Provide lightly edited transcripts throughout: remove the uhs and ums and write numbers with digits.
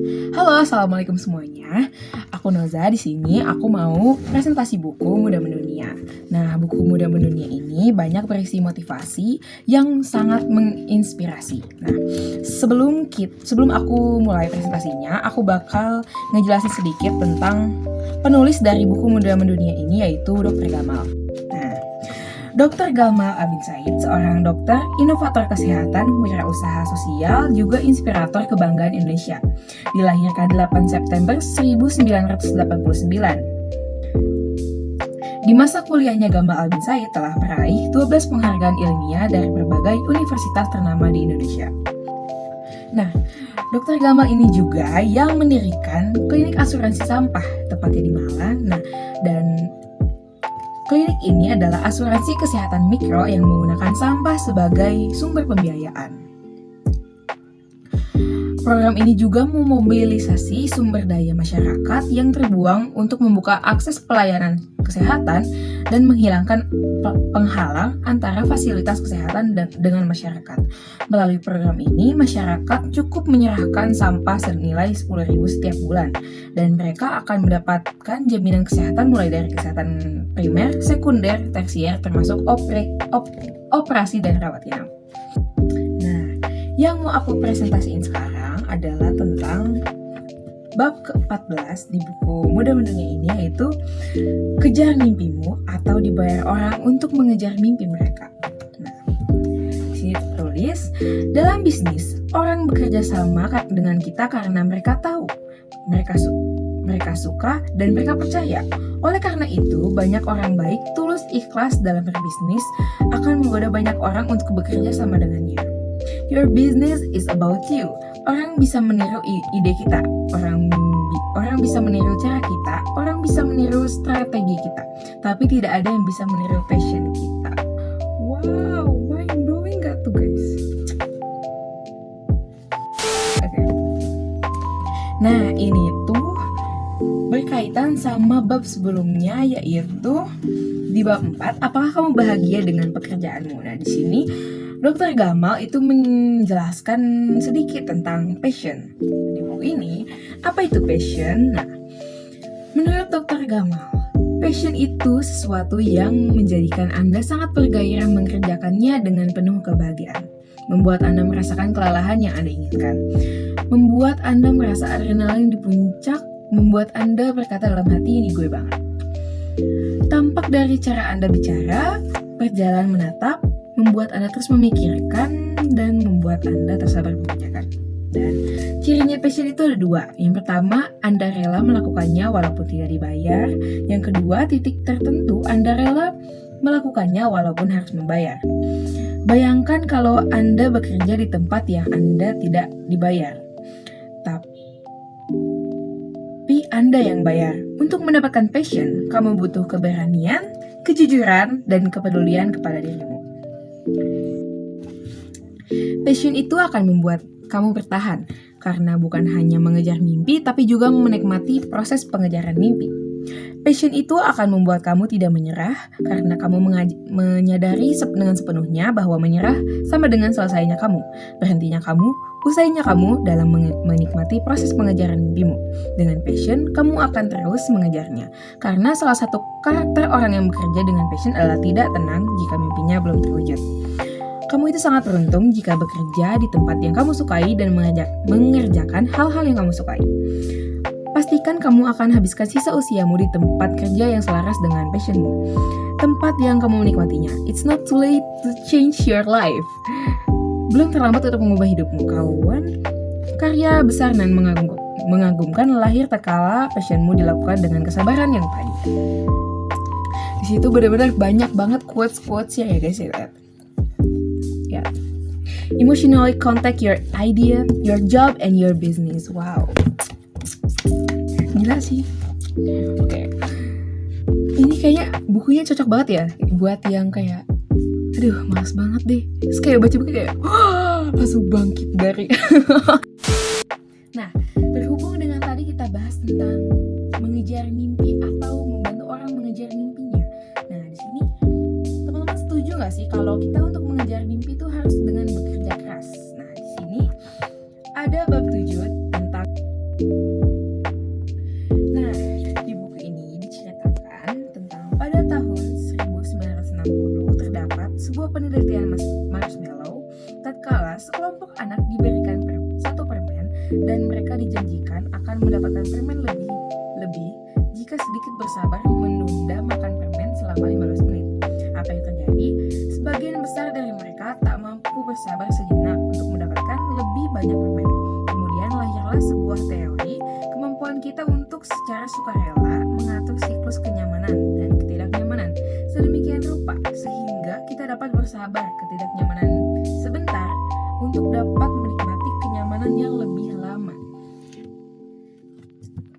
Halo, assalamualaikum semuanya. Aku Noza di sini. Aku mau presentasi buku Muda Mendunia. Nah, buku Muda Mendunia ini banyak berisi motivasi yang sangat menginspirasi. Nah, sebelum aku mulai presentasinya, aku bakal ngejelasin sedikit tentang penulis dari buku Muda Mendunia ini, yaitu Dr. Gamal. Dr. Gamal Abid Said, seorang dokter, inovator kesehatan, wirausaha sosial, juga inspirator kebanggaan Indonesia. Dilahirkan 8 September 1989. Di masa kuliahnya, Gamal Abid Said telah meraih 12 penghargaan ilmiah dari berbagai universitas ternama di Indonesia. Nah, Dr. Gamal ini juga yang mendirikan klinik asuransi sampah, tepatnya di Malang. Nah, dan klinik ini adalah asuransi kesehatan mikro yang menggunakan sampah sebagai sumber pembiayaan. Program ini juga memobilisasi sumber daya masyarakat yang terbuang untuk membuka akses pelayanan kesehatan dan menghilangkan penghalang antara fasilitas kesehatan dengan masyarakat. Melalui program ini, masyarakat cukup menyerahkan sampah senilai 10.000 setiap bulan, dan mereka akan mendapatkan jaminan kesehatan mulai dari kesehatan primer, sekunder, tersier, termasuk operasi dan rawat inap. Nah, yang mau aku presentasiin sekarang adalah tentang bab ke-14 di buku Muda Mendunia ini, yaitu kejar mimpimu atau dibayar orang untuk mengejar mimpi mereka. Nah, di sini tertulis, dalam bisnis orang bekerja sama dengan kita karena mereka tahu, mereka suka, dan mereka percaya. Oleh karena itu, banyak orang baik, tulus, ikhlas dalam berbisnis akan menggoda banyak orang untuk bekerja sama dengannya. Your business is about you. Orang bisa meniru ide kita, orang bisa meniru cara kita, orang bisa meniru strategi kita, tapi tidak ada yang bisa meniru passion kita. Wow, mind blowing gak tuh guys? Oke. Nah, ini tuh berkaitan sama bab sebelumnya, yaitu di bab 4, apakah kamu bahagia dengan pekerjaanmu? Nah, di sini Dr. Gamal itu menjelaskan sedikit tentang passion. Di buku ini, apa itu passion? Nah, menurut Dr. Gamal, passion itu sesuatu yang menjadikan Anda sangat bergairah mengerjakannya dengan penuh kebahagiaan, membuat Anda merasakan kelelahan yang Anda inginkan, membuat Anda merasa adrenalin di puncak, membuat Anda berkata dalam hati, ini gue banget. Tampak dari cara Anda bicara, perjalanan menatap, membuat Anda terus memikirkan, dan membuat Anda tak sabar mengerjakan. Dan cirinya passion itu ada 2. Yang pertama, Anda rela melakukannya walaupun tidak dibayar. Yang kedua, titik tertentu Anda rela melakukannya walaupun harus membayar. Bayangkan kalau Anda bekerja di tempat yang Anda tidak dibayar, tapi Anda yang bayar. Untuk mendapatkan passion, kamu butuh keberanian, kejujuran, dan kepedulian kepada dirimu. Passion itu akan membuat kamu bertahan, karena bukan hanya mengejar mimpi, tapi juga menikmati proses pengejaran mimpi. Passion itu akan membuat kamu tidak menyerah, karena kamu menyadari dengan sepenuhnya bahwa menyerah sama dengan selesainya kamu, berhentinya kamu, usainya kamu dalam menikmati proses pengejaran mimpimu. Dengan passion, kamu akan terus mengejarnya, karena salah satu karakter orang yang bekerja dengan passion adalah tidak tenang jika mimpinya belum terwujud. Kamu itu sangat beruntung jika bekerja di tempat yang kamu sukai dan mengerjakan hal-hal yang kamu sukai. Pastikan kamu akan habiskan sisa usiamu di tempat kerja yang selaras dengan passionmu, tempat yang kamu menikmatinya. It's not too late to change your life. Belum terlambat untuk mengubah hidupmu, kawan. Karya besar dan mengagumkan lahir tatkala passionmu dilakukan dengan kesabaran yang tadi. Di situ benar-benar banyak banget quotes-quotes ya guys ya. Ya. Emotionally contact your idea, your job, and your business. Wow. Gila sih. Oke. Ini kayaknya bukunya cocok banget ya buat yang kayak, aduh malas banget deh. Terus kayak baca buku kayak langsung bangkit dari. Nah, berhubung dengan tadi kita bahas tentang mengejar mimpi atau membantu orang mengejar mimpinya. Nah, di sini teman-teman setuju nggak sih kalau kita untuk mengejar mimpi itu harus dengan bekerja keras? Nah, di sini ada bab 7 tentang Nah, di buku ini diceritakan tentang pada tahun 1960 terdapat sebuah penelitian marshmallow tatkala sekelompok anak diberikan satu permen dan mereka dijanjikan akan mendapatkan permen lebih jika sedikit bersabar menunda makan permen selama 15 menit. Apa yang terjadi? Sebagian besar dari mereka tak mampu bersabar sejenak untuk mendapatkan lebih banyak permen. Kemudian lahirlah sebuah teori kemampuan kita untuk secara sukarela mengatur siklus kenyamanan dan ketidaknyamanan sedemikian rupa sehingga kita dapat bersabar ketidaknyamanan sebentar untuk dapat menikmati kenyamanan yang lebih lama.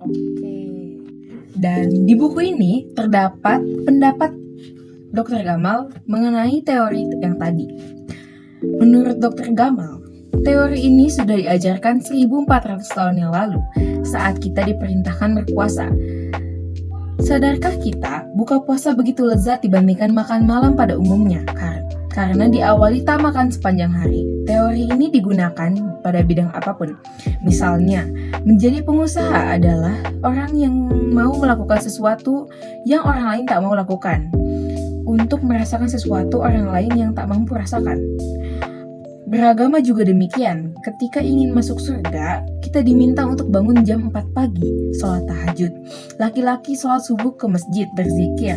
Oke. Dan di buku ini terdapat pendapat Dr. Gamal mengenai teori yang tadi. Menurut Dr. Gamal, teori ini sudah diajarkan 1400 tahun yang lalu saat kita diperintahkan berpuasa. Sadarkah kita, buka puasa begitu lezat dibandingkan makan malam pada umumnya? Karena diawali tak makan sepanjang hari. Teori ini digunakan pada bidang apapun. Misalnya, menjadi pengusaha adalah orang yang mau melakukan sesuatu yang orang lain tak mau lakukan. Untuk merasakan sesuatu orang lain yang tak mampu rasakan. Beragama juga demikian. Ketika ingin masuk surga, kita diminta untuk bangun jam 4 pagi, sholat tahajud. Laki-laki sholat subuh ke masjid, berzikir.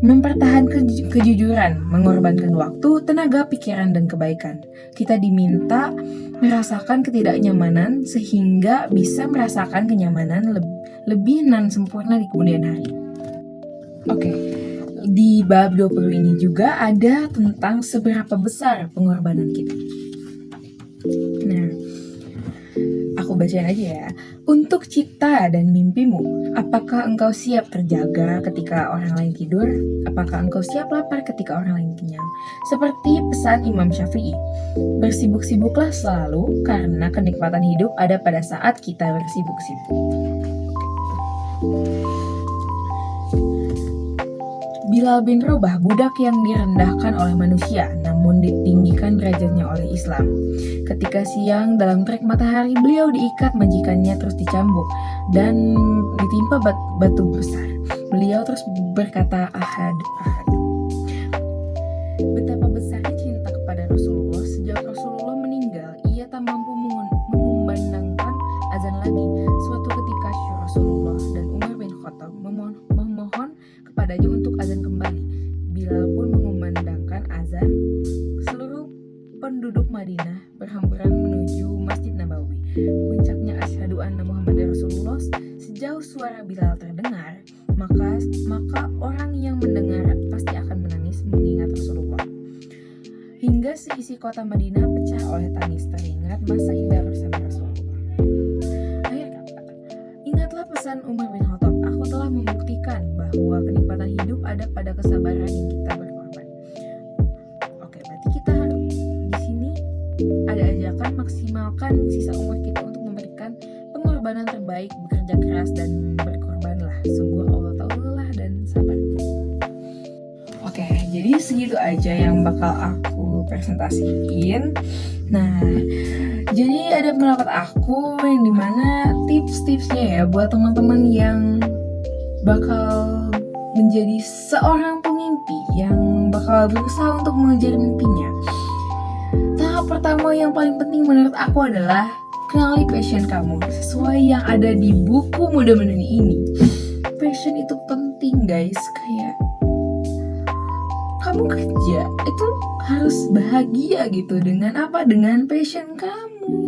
Mempertahankan kejujuran, mengorbankan waktu, tenaga, pikiran, dan kebaikan. Kita diminta merasakan ketidaknyamanan sehingga bisa merasakan kenyamanan lebih nan sempurna di kemudian hari. Oke. Di bab 20 ini juga ada tentang seberapa besar pengorbanan kita. Nah, aku bacain aja ya. Untuk cita dan mimpimu, apakah engkau siap terjaga ketika orang lain tidur? Apakah engkau siap lapar ketika orang lain kenyang? Seperti pesan Imam Syafi'i, bersibuk-sibuklah selalu karena kenikmatan hidup ada pada saat kita bersibuk-sibuk. Bilal bin Rabah, budak yang direndahkan oleh manusia, namun ditinggikan derajatnya oleh Islam. Ketika siang dalam terik matahari, beliau diikat majikannya terus dicambuk dan ditimpa batu besar. Beliau terus berkata, ahad. Betapa besarnya cinta kepada Rasulullah. Sejak Rasulullah meninggal, ia tak mampu mengumandangkan azan lagi. Suatu ketika Rasulullah dan Umar bin Khattab memohon kepadanya untuk azan kembali. Bilal pun mengumandangkan azan. Seluruh penduduk Madinah berhamburan menuju Masjid Nabawi. Puncaknya asyhadu anna Muhammadar Rasulullah. Sejauh suara Bilal terdengar, maka orang yang mendengar pasti akan menangis mengingat Rasulullah. Hingga seisi kota Madinah pecah oleh tangis teringat masa indah bersama Rasulullah. Akhir kata, ingatlah pesan Umar bin Khattab, aku telah membuktikan bahwa kenikmatan hidup ada pada kesabaran yang kita berkorban. Oke, berarti kita di sini ada ajakan maksimalkan sisa umur kita untuk memberikan pengorbanan terbaik, bekerja keras dan berkorbanlah. Sungguh Allah tahu lelah dan sabar. Oke, jadi segitu aja yang bakal aku presentasiin. Nah, jadi ada pendapat aku yang dimana tips-tipsnya ya buat teman-teman yang bakal menjadi seorang pemimpi yang bakal berusaha untuk mengejar mimpinya. Tahap pertama yang paling penting menurut aku adalah kenali passion kamu sesuai yang ada di buku Muda Menuni ini. Passion itu penting guys, kayak kamu kerja itu harus bahagia gitu dengan apa? Dengan passion kamu.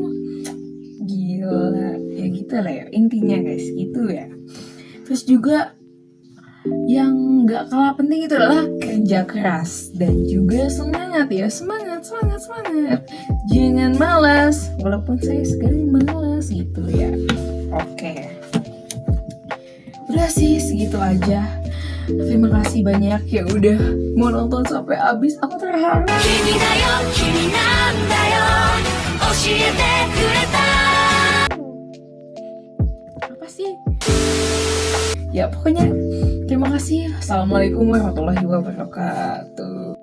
Gila, ya gitu lah ya intinya guys, gitu ya. Terus juga yang gak kalah penting itu adalah kerja keras dan juga semangat ya, semangat. Jangan malas, walaupun saya sekarang malas gitu ya. Oke. Udah sih segitu aja. Terima kasih banyak ya udah mau nonton sampai habis. Aku terharu. Apa sih? Ya pokoknya terima kasih. Assalamualaikum warahmatullahi wabarakatuh.